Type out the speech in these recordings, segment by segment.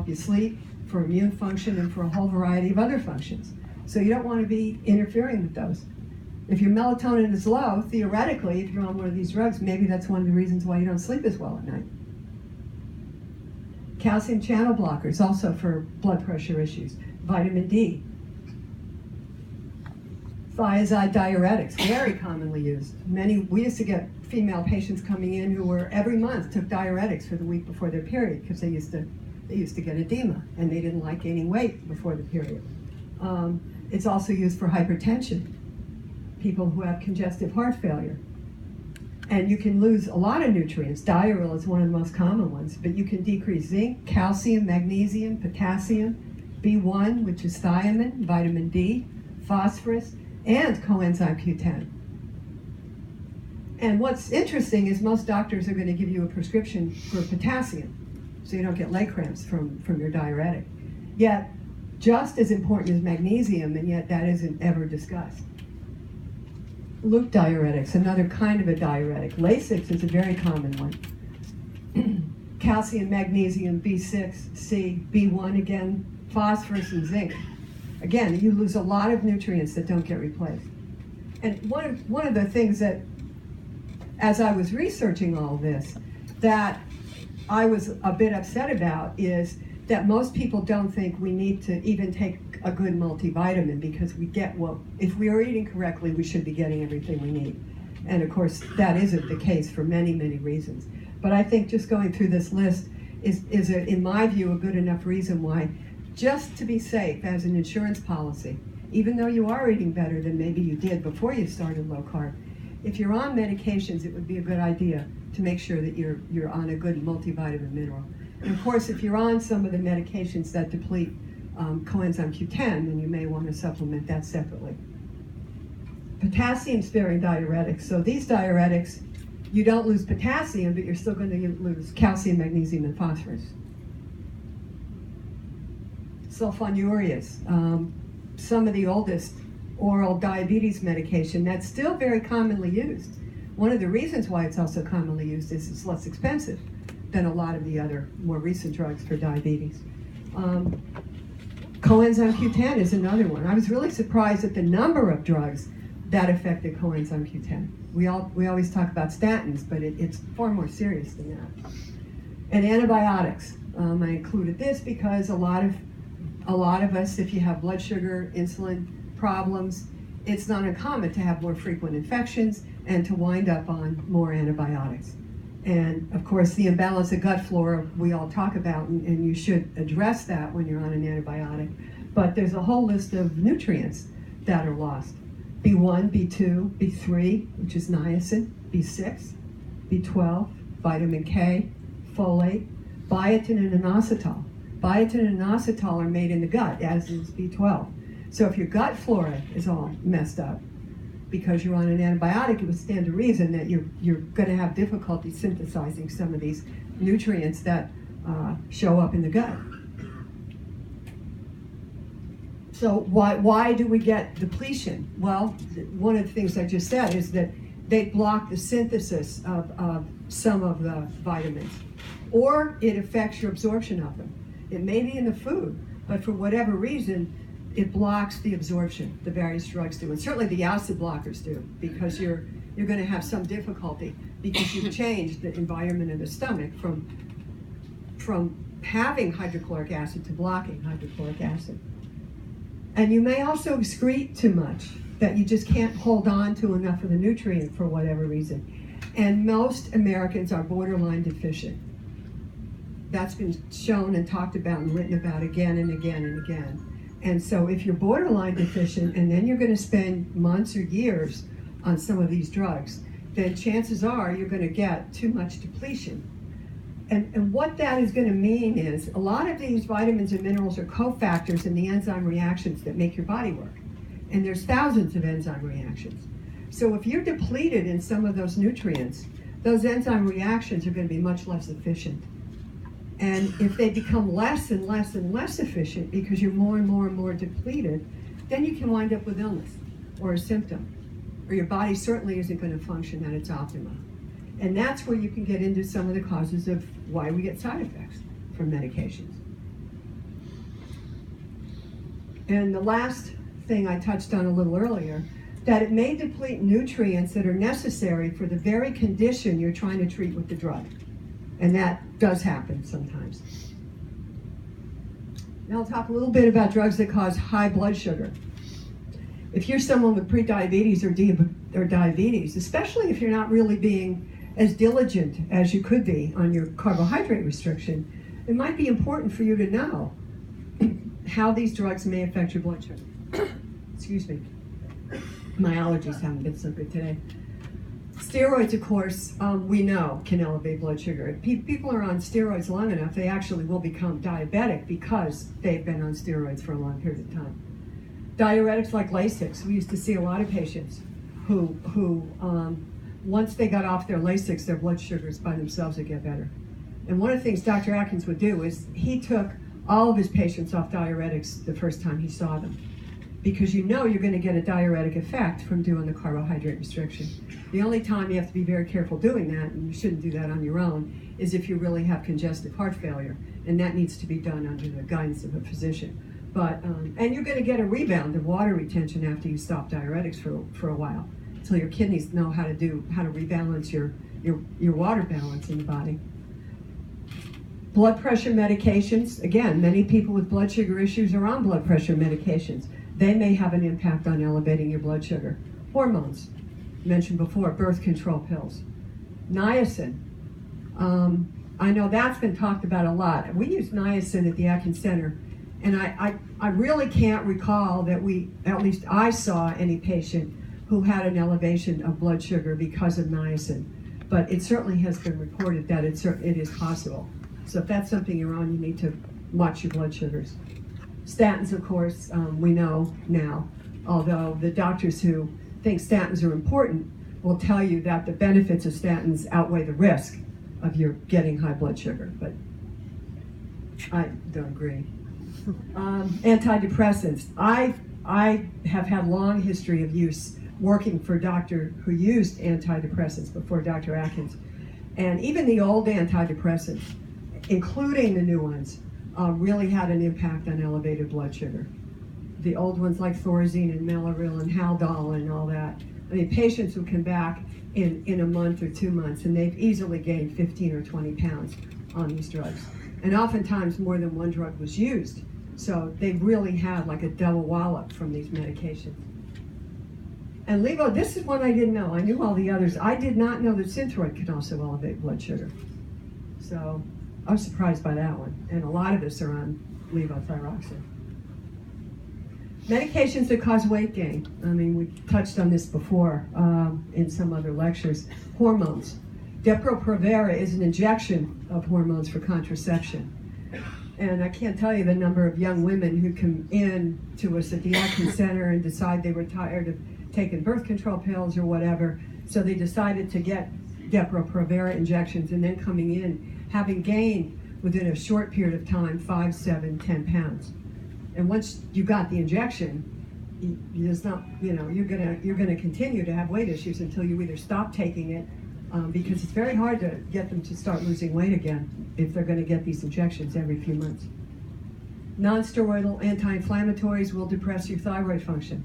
help you sleep, for immune function, and for a whole variety of other functions. So you don't want to be interfering with those. If your melatonin is low, theoretically, if you're on one of these drugs, maybe that's one of the reasons why you don't sleep as well at night. Calcium channel blockers, also for blood pressure issues. Vitamin D. Thiazide diuretics, very commonly used. We used to get female patients coming in who were every month took diuretics for the week before their period because they used to get edema and they didn't like gaining weight before the period. It's also used for hypertension, people who have congestive heart failure. And you can lose a lot of nutrients. Diuryl is one of the most common ones, but you can decrease zinc, calcium, magnesium, potassium, B1, which is thiamine, vitamin D, phosphorus, and coenzyme Q10. And what's interesting is most doctors are going to give you a prescription for potassium, so you don't get leg cramps from your diuretic. Yet, just as important is magnesium, and yet that isn't ever discussed. Loop diuretics, another kind of a diuretic. Lasix is a very common one. Calcium, magnesium, B6, C, B1 again, phosphorus, and zinc. Again, you lose a lot of nutrients that don't get replaced. And one of the things that, as I was researching all this, that I was a bit upset about is that most people don't think we need to even take a good multivitamin because if we are eating correctly, we should be getting everything we need. And of course, that isn't the case for many, many reasons. But I think just going through this list is in my view, a good enough reason why, just to be safe as an insurance policy, even though you are eating better than maybe you did before you started low carb, if you're on medications, it would be a good idea to make sure that you're on a good multivitamin mineral. And of course, if you're on some of the medications that deplete coenzyme Q10, then you may want to supplement that separately. Potassium-sparing diuretics. So these diuretics, you don't lose potassium, but you're still going to lose calcium, magnesium, and phosphorus. Sulfonylureas, some of the oldest oral diabetes medication that's still very commonly used. One of the reasons why it's also commonly used is it's less expensive than a lot of the other more recent drugs for diabetes. Coenzyme Q10 is another one. I was really surprised at the number of drugs that affected coenzyme Q10. We always talk about statins, but it's far more serious than that. And antibiotics. I included this because a lot of us, if you have blood sugar, insulin problems, it's not uncommon to have more frequent infections and to wind up on more antibiotics. And of course, the imbalance of gut flora we all talk about, and you should address that when you're on an antibiotic. But there's a whole list of nutrients that are lost. B1, B2, B3, which is niacin, B6, B12, vitamin K, folate, biotin, and inositol. Biotin and inositol are made in the gut, as is B12. So if your gut flora is all messed up, because you're on an antibiotic, it would stand to reason that you're going to have difficulty synthesizing some of these nutrients that show up in the gut. So why do we get depletion? Well, one of the things I just said is that they block the synthesis of some of the vitamins, or it affects your absorption of them. It may be in the food, but for whatever reason, it blocks the absorption. The various drugs do, and certainly the acid blockers do, because you're going to have some difficulty because you've changed the environment of the stomach from having hydrochloric acid to blocking hydrochloric acid. And you may also excrete too much, that you just can't hold on to enough of the nutrient for whatever reason. And most Americans are borderline deficient. That's been shown and talked about and written about again and again and again. And so if you're borderline deficient and then you're going to spend months or years on some of these drugs, then chances are you're going to get too much depletion. And what that is going to mean is a lot of these vitamins and minerals are cofactors in the enzyme reactions that make your body work. And there's thousands of enzyme reactions. So if you're depleted in some of those nutrients, those enzyme reactions are going to be much less efficient. And if they become less and less and less efficient because you're more and more and more depleted, then you can wind up with illness or a symptom, or your body certainly isn't going to function at its optimum. And that's where you can get into some of the causes of why we get side effects from medications. And the last thing I touched on a little earlier, that it may deplete nutrients that are necessary for the very condition you're trying to treat with the drug. And that does happen sometimes. Now I'll talk a little bit about drugs that cause high blood sugar. If you're someone with prediabetes or diabetes, especially if you're not really being as diligent as you could be on your carbohydrate restriction, it might be important for you to know how these drugs may affect your blood sugar. Excuse me. My allergies haven't been so good today. Steroids, of course, we know can elevate blood sugar. If people are on steroids long enough, they actually will become diabetic because they've been on steroids for a long period of time. Diuretics like Lasix, we used to see a lot of patients who once they got off their Lasix, their blood sugars by themselves would get better. And one of the things Dr. Atkins would do is he took all of his patients off diuretics the first time he saw them, because you know you're going to get a diuretic effect from doing the carbohydrate restriction. The only time you have to be very careful doing that, and you shouldn't do that on your own, is if you really have congestive heart failure, and that needs to be done under the guidance of a physician. But and you're going to get a rebound of water retention after you stop diuretics for a while, until your kidneys know how to rebalance your water balance in the body. Blood pressure medications, again, many people with blood sugar issues are on blood pressure medications. They may have an impact on elevating your blood sugar. Hormones, mentioned before, birth control pills. Niacin, I know that's been talked about a lot. We use niacin at the Atkins Center, and I really can't recall that at least I saw any patient who had an elevation of blood sugar because of niacin. But it certainly has been reported that it is possible. So if that's something you're on, you need to watch your blood sugars. Statins, of course, we know now, although the doctors who think statins are important will tell you that the benefits of statins outweigh the risk of your getting high blood sugar, but I don't agree. Antidepressants. I have had long history of use working for a doctor who used antidepressants before Dr. Atkins. And even the old antidepressants, including the new ones, really had an impact on elevated blood sugar. The old ones like Thorazine and Mellaril and Haldol and all that. I mean, patients who come back in a month or 2 months and they've easily gained 15 or 20 pounds on these drugs. And oftentimes more than one drug was used. So they really had like a double wallop from these medications. And levo, this is one I didn't know. I knew all the others. I did not know that Synthroid could also elevate blood sugar. So I was surprised by that one. And a lot of us are on levothyroxine. Medications that cause weight gain. I mean, we touched on this before in some other lectures. Hormones. Depo-Provera is an injection of hormones for contraception. And I can't tell you the number of young women who come in to us at the Atkins Center and decide they were tired of taking birth control pills or whatever, so they decided to get Depo-Provera injections, and then coming in, having gained within a short period of time 5, 7, 10 pounds. And once you got the injection, it's not, you're gonna continue to have weight issues until you either stop taking it, because it's very hard to get them to start losing weight again if they're going to get these injections every few months. Non-steroidal anti-inflammatories will depress your thyroid function.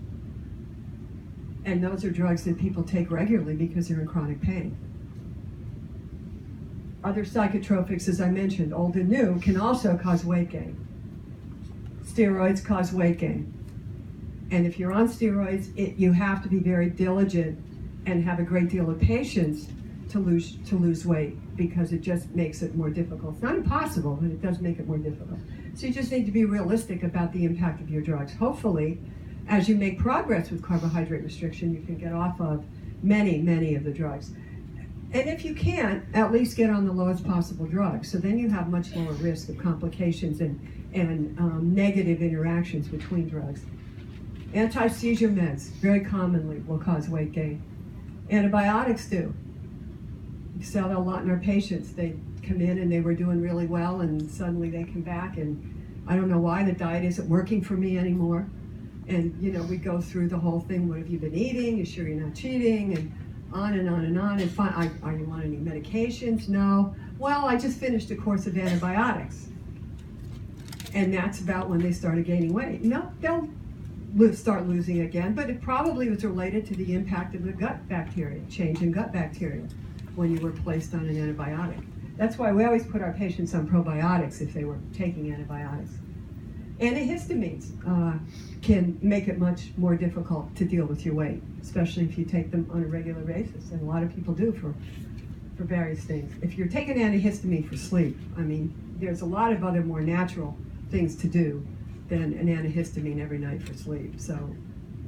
And those are drugs that people take regularly because they're in chronic pain. Other psychotropics, as I mentioned, old and new, can also cause weight gain. Steroids cause weight gain. And if you're on steroids, you have to be very diligent and have a great deal of patience to lose weight, because it just makes it more difficult. It's not impossible, but it does make it more difficult. So you just need to be realistic about the impact of your drugs. Hopefully, as you make progress with carbohydrate restriction, you can get off of many of the drugs. And if you can't, at least get on the lowest possible drug. So then you have much lower risk of complications and negative interactions between drugs. Anti-seizure meds, very commonly, will cause weight gain. Antibiotics do. We saw that a lot in our patients. They come in and they were doing really well, and suddenly they come back, and I don't know why the diet isn't working for me anymore. And we go through the whole thing. What have you been eating? You sure you're not cheating? And on and on and on. And are you on any medications? No. Well, I just finished a course of antibiotics. And that's about when they started gaining weight. No, they'll start losing again, but it probably was related to the impact of the gut bacteria, change in gut bacteria when you were placed on an antibiotic. That's why we always put our patients on probiotics if they were taking antibiotics. Antihistamines can make it much more difficult to deal with your weight, especially if you take them on a regular basis, and a lot of people do for various things. If you're taking antihistamine for sleep, I mean, there's a lot of other more natural things to do than an antihistamine every night for sleep. So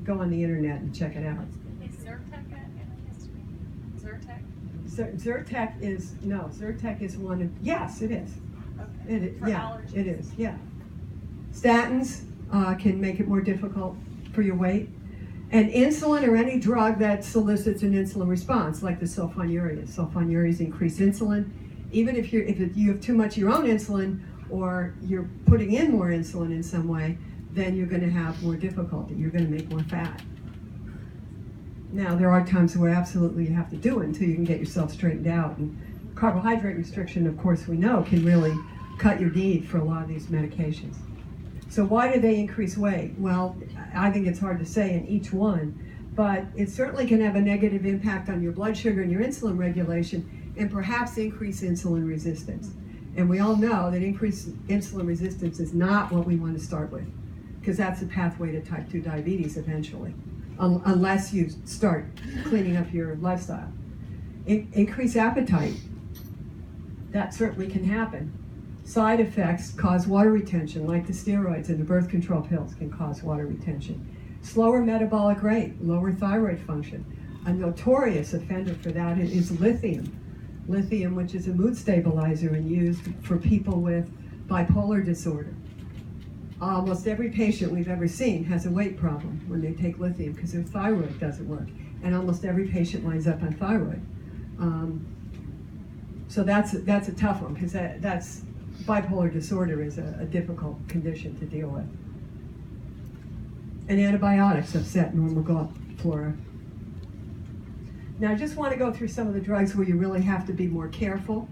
go on the internet and check it out. Is Zyrtec an antihistamine? Zyrtec? Zyrtec is one of, yes, it is. Okay. It is, For yeah, allergies. it is, yeah. Statins can make it more difficult for your weight. And insulin or any drug that solicits an insulin response, like the sulfonylureas. Sulfonylureas increase insulin. Even if you have too much of your own insulin, or you're putting in more insulin in some way, then you're going to have more difficulty. You're going to make more fat. Now, there are times where absolutely you have to do it until you can get yourself straightened out. And carbohydrate restriction, of course, we know can really cut your need for a lot of these medications. So why do they increase weight? Well, I think it's hard to say in each one, but it certainly can have a negative impact on your blood sugar and your insulin regulation, and perhaps increase insulin resistance. And we all know that increased insulin resistance is not what we want to start with, because that's a pathway to type 2 diabetes eventually, unless you start cleaning up your lifestyle. Increased appetite, that certainly can happen. Side effects cause water retention, like the steroids and the birth control pills can cause water retention. Slower metabolic rate, lower thyroid function. A notorious offender for that is lithium. Lithium, which is a mood stabilizer and used for people with bipolar disorder. Almost every patient we've ever seen has a weight problem when they take lithium because their thyroid doesn't work. And almost every patient winds up on thyroid. So that's a tough one, because that's bipolar disorder is a difficult condition to deal with. And antibiotics upset normal gut flora. Now, I just want to go through some of the drugs where you really have to be more careful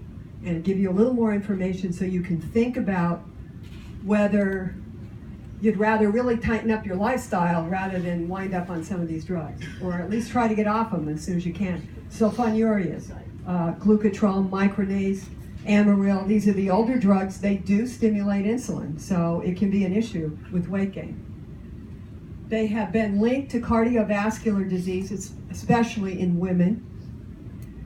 and give you a little more information so you can think about whether you'd rather really tighten up your lifestyle rather than wind up on some of these drugs, or at least try to get off them as soon as you can. Sulfonylureas, glucotrol, micronase, Amaryl, these are the older drugs. They do stimulate insulin, so it can be an issue with weight gain. They have been linked to cardiovascular diseases, especially in women.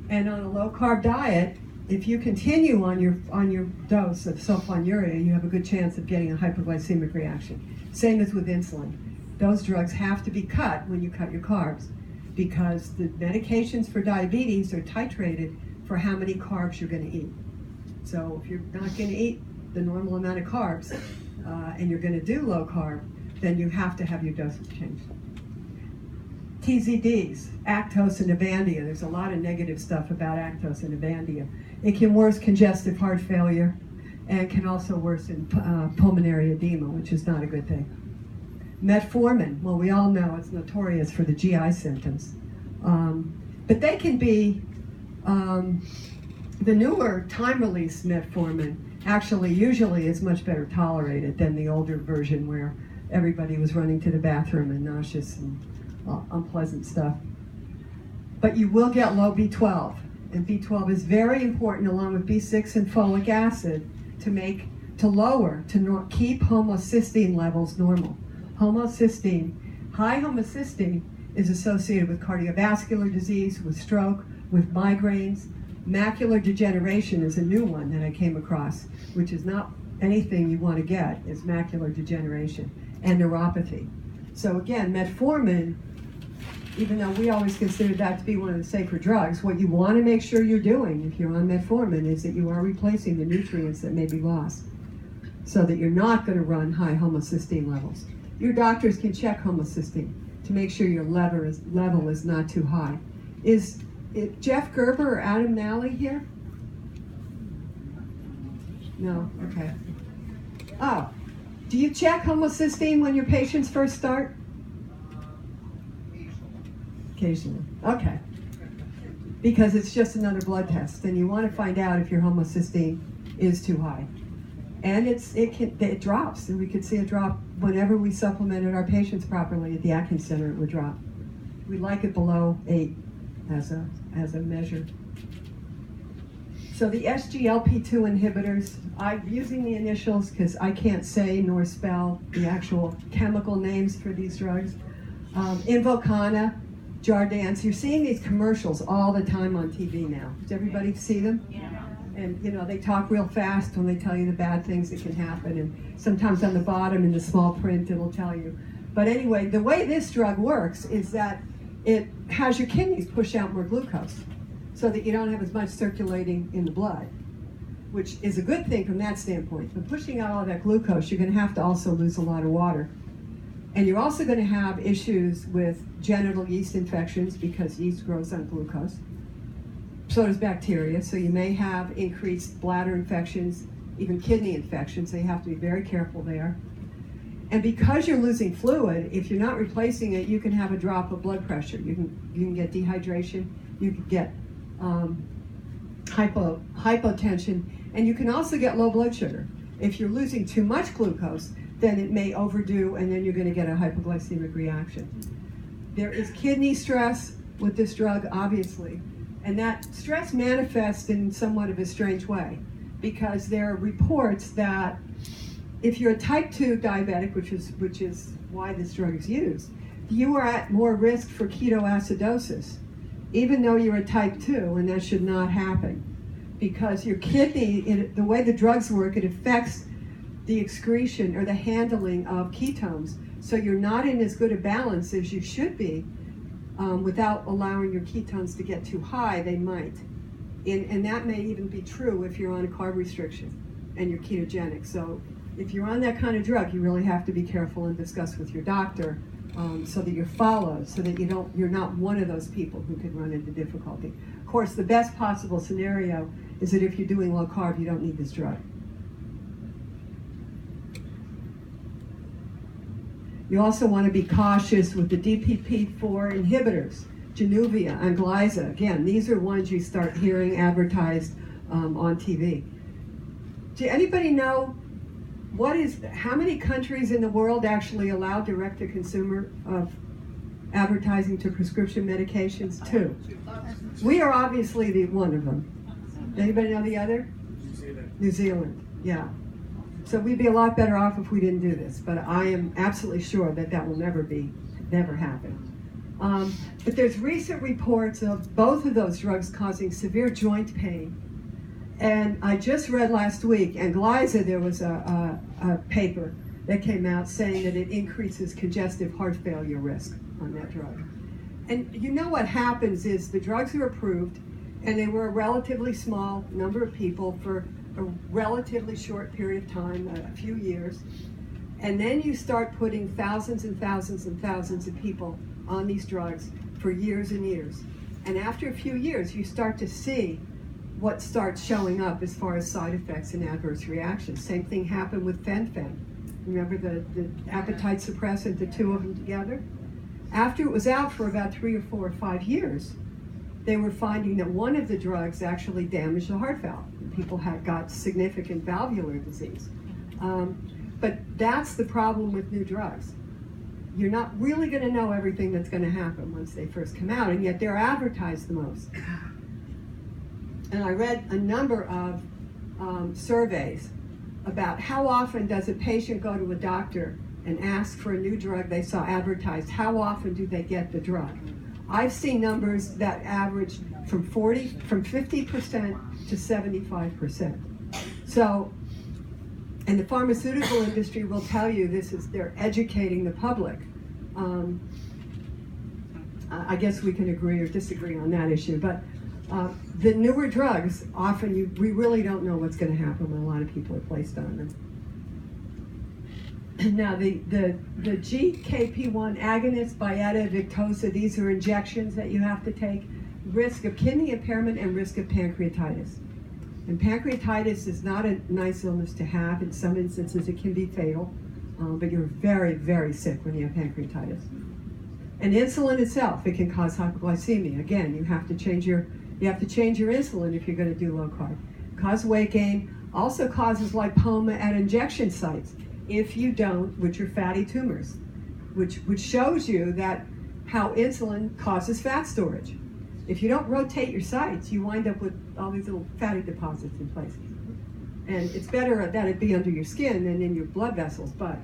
And on a low-carb diet, if you continue on your dose of sulfonylurea, you have a good chance of getting a hypoglycemic reaction. Same as with insulin. Those drugs have to be cut when you cut your carbs, because the medications for diabetes are titrated for how many carbs you're going to eat. So if you're not going to eat the normal amount of carbs, and you're going to do low carb, then you have to have your dosage changed. TZDs, Actos and Avandia. There's a lot of negative stuff about Actos and Avandia. It can worsen congestive heart failure and can also worsen pulmonary edema, which is not a good thing. Metformin, well, we all know it's notorious for the GI symptoms. But they can be, the newer time-release metformin actually usually is much better tolerated than the older version where everybody was running to the bathroom and nauseous and unpleasant stuff. But you will get low B12, and B12 is very important along with B6 and folic acid to keep homocysteine levels normal. High homocysteine is associated with cardiovascular disease, with stroke, with migraines. Macular degeneration is a new one that I came across, which is not anything you want to get, is macular degeneration, and neuropathy. So again, metformin, even though we always considered that to be one of the safer drugs, what you want to make sure you're doing if you're on metformin is that you are replacing the nutrients that may be lost, so that you're not going to run high homocysteine levels. Your doctors can check homocysteine to make sure your level is not too high. Is Jeff Gerber or Adam Nally here? No, okay. Oh, do you check homocysteine when your patients first start? Occasionally, okay. Because it's just another blood test, and you want to find out if your homocysteine is too high. And it drops, and we could see a drop whenever we supplemented our patients properly at the Atkins Center. It would drop. We like it below 8 as a measure. So the SGLT2 inhibitors, I'm using the initials because I can't say nor spell the actual chemical names for these drugs. Invokana, Jardiance. You're seeing these commercials all the time on TV now. Does everybody see them? Yeah. And they talk real fast when they tell you the bad things that can happen, and sometimes on the bottom in the small print it'll tell you. But anyway, the way this drug works is that it has your kidneys push out more glucose so that you don't have as much circulating in the blood, which is a good thing from that standpoint. But pushing out all that glucose, you're going to have to also lose a lot of water. And you're also going to have issues with genital yeast infections because yeast grows on glucose. So does bacteria, so you may have increased bladder infections, even kidney infections, so you have to be very careful there. And because you're losing fluid, if you're not replacing it, you can have a drop of blood pressure. You can get dehydration, you can get hypotension, and you can also get low blood sugar. If you're losing too much glucose, then it may overdo, and then you're going to get a hypoglycemic reaction. There is kidney stress with this drug, obviously. And that stress manifests in somewhat of a strange way, because there are reports that if you're a type 2 diabetic, which is why this drug is used, you are at more risk for ketoacidosis, even though you're a type 2, and that should not happen. Because your kidney, the way the drugs work, it affects the excretion or the handling of ketones, so you're not in as good a balance as you should be. Without allowing your ketones to get too high, they might. And that may even be true if you're on a carb restriction and you're ketogenic. So if you're on that kind of drug, you really have to be careful and discuss with your doctor so that you're followed, so that you're not one of those people who could run into difficulty. Of course, the best possible scenario is that if you're doing low carb, you don't need this drug. You also want to be cautious with the DPP-4 inhibitors, Januvia and Glyza. Again, these are ones you start hearing advertised on TV. Do anybody know how many countries in the world actually allow direct-to-consumer of advertising to prescription medications? 2. We are obviously one of them. Anybody know the other? New Zealand, yeah. So we'd be a lot better off if we didn't do this, but I am absolutely sure that will never happen. But there's recent reports of both of those drugs causing severe joint pain. And I just read last week, and Glyza, there was a paper that came out saying that it increases congestive heart failure risk on that drug. And you know what happens is the drugs are approved, and they were a relatively small number of people for a relatively short period of time, a few years, and then you start putting thousands and thousands and thousands of people on these drugs for years and years. And after a few years, you start to see what starts showing up as far as side effects and adverse reactions. Same thing happened with fen-phen. Remember the appetite suppressant, the 2 of them together? After it was out for about 3 or 4 or 5 years, they were finding that one of the drugs actually damaged the heart valve. People got significant valvular disease. But that's the problem with new drugs. You're not really going to know everything that's going to happen once they first come out, and yet they're advertised the most. And I read a number of surveys about how often does a patient go to a doctor and ask for a new drug they saw advertised. How often do they get the drug? I've seen numbers that average from 50% to 75%. So, and the pharmaceutical industry will tell you they're educating the public. I guess we can agree or disagree on that issue, but the newer drugs, often we really don't know what's going to happen when a lot of people are placed on them. Now, the GKP1 agonists, Byetta, Victoza, these are injections that you have to take. Risk of kidney impairment and risk of pancreatitis. And pancreatitis is not a nice illness to have. In some instances, it can be fatal, but you're very, very sick when you have pancreatitis. And insulin itself, it can cause hypoglycemia. Again, you have to change your insulin if you're going to do low carb. Cause weight gain. Also causes lipoma at injection sites if you don't, which are fatty tumors, which shows you that how insulin causes fat storage. If you don't rotate your sites, you wind up with all these little fatty deposits in places. And it's better that it be under your skin than in your blood vessels, but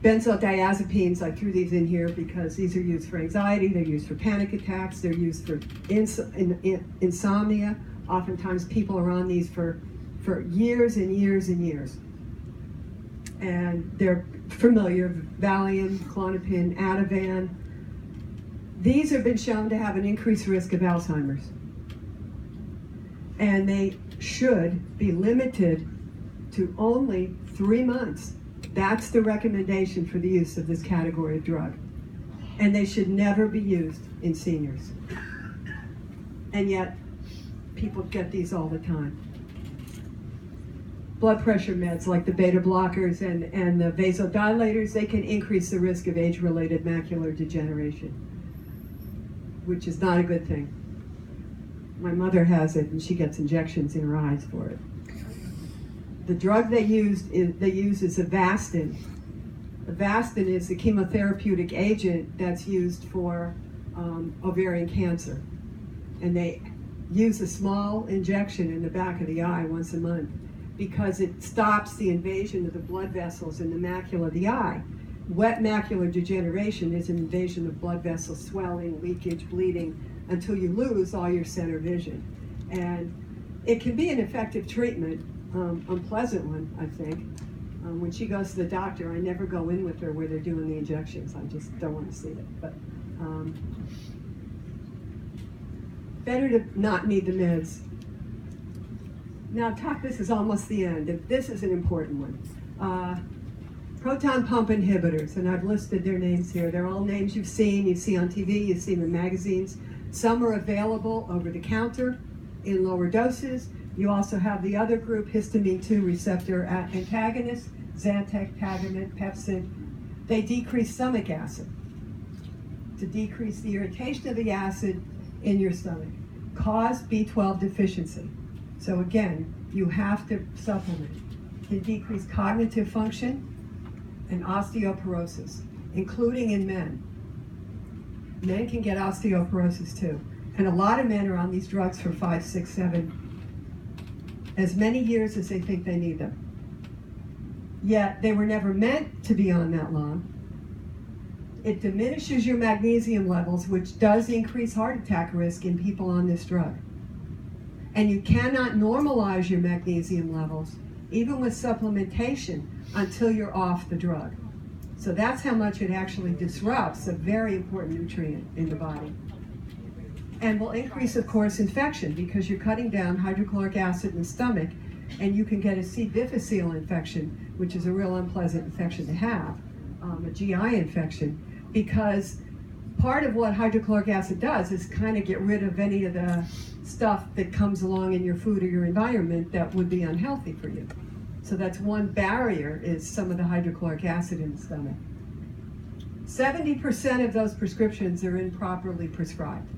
Benzodiazepines, I threw these in here because these are used for anxiety, they're used for panic attacks, they're used for insomnia. Oftentimes people are on these for years and years and years. And they're familiar, Valium, Klonopin, Ativan. These have been shown to have an increased risk of Alzheimer's. And they should be limited to only 3 months. That's the recommendation for the use of this category of drug. And they should never be used in seniors. And yet, people get these all the time. Blood pressure meds like the beta blockers and the vasodilators, they can increase the risk of age-related macular degeneration, which is not a good thing. My mother has it, and she gets injections in her eyes for it. The drug they use is Avastin. Avastin is a chemotherapeutic agent that's used for ovarian cancer. And they use a small injection in the back of the eye once a month because it stops the invasion of the blood vessels in the macula of the eye. Wet macular degeneration is an invasion of blood vessels, swelling, leakage, bleeding, until you lose all your center vision. And it can be an effective treatment. Unpleasant one, I think. When she goes to the doctor, I never go in with her where they're doing the injections. I just don't want to see it. But better to not need the meds. Now, this is almost the end. This is an important one. Proton pump inhibitors, and I've listed their names here. They're all names you've seen on TV, you've seen in magazines. Some are available over the counter in lower doses. You also have the other group, histamine 2 receptor antagonists, Zantac, Tagamet, Pepsid. They decrease stomach acid to decrease the irritation of the acid in your stomach, cause B12 deficiency. So again, you have to supplement. Can decrease cognitive function and osteoporosis, including in men. Men can get osteoporosis too. And a lot of men are on these drugs for 5, 6, 7, as many years as they think they need them. Yet they were never meant to be on that long. It diminishes your magnesium levels, which does increase heart attack risk in people on this drug. And you cannot normalize your magnesium levels, even with supplementation, until you're off the drug. So that's how much it actually disrupts a very important nutrient in the body. And will increase, of course, infection because you're cutting down hydrochloric acid in the stomach, and you can get a C. difficile infection, which is a real unpleasant infection to have, a GI infection, because part of what hydrochloric acid does is kind of get rid of any of the stuff that comes along in your food or your environment that would be unhealthy for you. So that's one barrier, is some of the hydrochloric acid in the stomach. 70% of those prescriptions are improperly prescribed.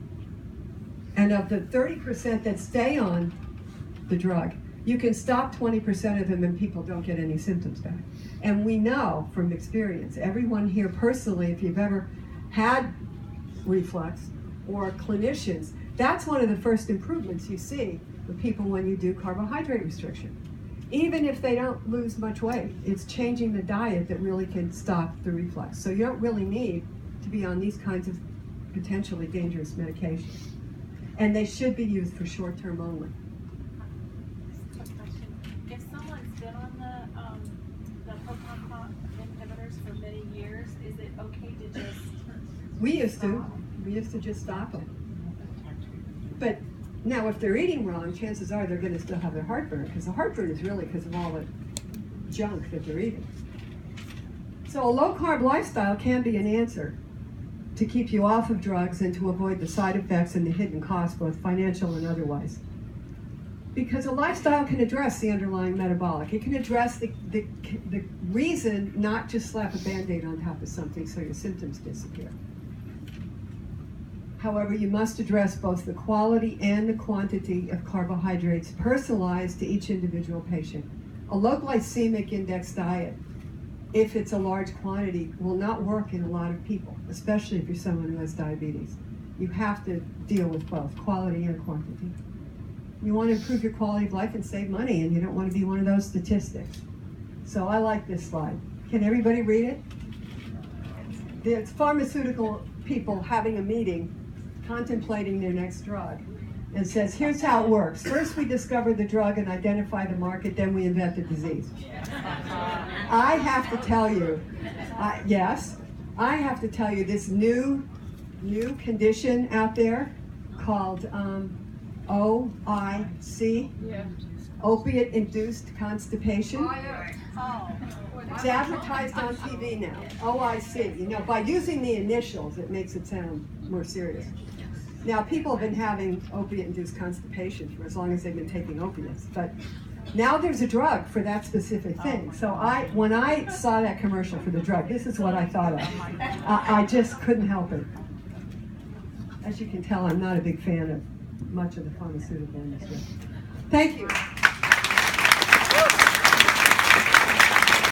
And of the 30% that stay on the drug, you can stop 20% of them and people don't get any symptoms back. And we know from experience, everyone here personally, if you've ever had reflux, or clinicians, that's one of the first improvements you see with people when you do carbohydrate restriction. Even if they don't lose much weight, it's changing the diet that really can stop the reflux. So you don't really need to be on these kinds of potentially dangerous medications. And they should be used for short-term only. Quick question. If someone's been on the proton pump inhibitors for many years, is it okay to just We used to just stop them. But now if they're eating wrong, chances are they're going to still have their heartburn, because the heartburn is really because of all the junk that they're eating. So a low-carb lifestyle can be an answer to keep you off of drugs and to avoid the side effects and the hidden costs, both financial and otherwise. Because a lifestyle can address the underlying metabolic. It can address the reason, not just slap a Band-Aid on top of something so your symptoms disappear. However, you must address both the quality and the quantity of carbohydrates personalized to each individual patient. A low glycemic index diet, if it's a large quantity, will not work in a lot of people, especially if you're someone who has diabetes. You have to deal with both quality and quantity. You want to improve your quality of life and save money, and you don't want to be one of those statistics. So I like this slide. Can everybody read it? It's pharmaceutical people having a meeting, contemplating their next drug, and says, here's how it works. First we discover the drug and identify the market, then we invent the disease. I have to tell you, yes, I have to tell you this new condition out there called OIC, Opiate-Induced Constipation. It's advertised on TV now, OIC. You know, by using the initials, it makes it sound more serious. Now, people have been having opiate-induced constipation for as long as they've been taking opiates, but now there's a drug for that specific thing. So when I saw that commercial for the drug, this is what I thought of. I just couldn't help it. As you can tell, I'm not a big fan of much of the pharmaceutical industry. Thank you.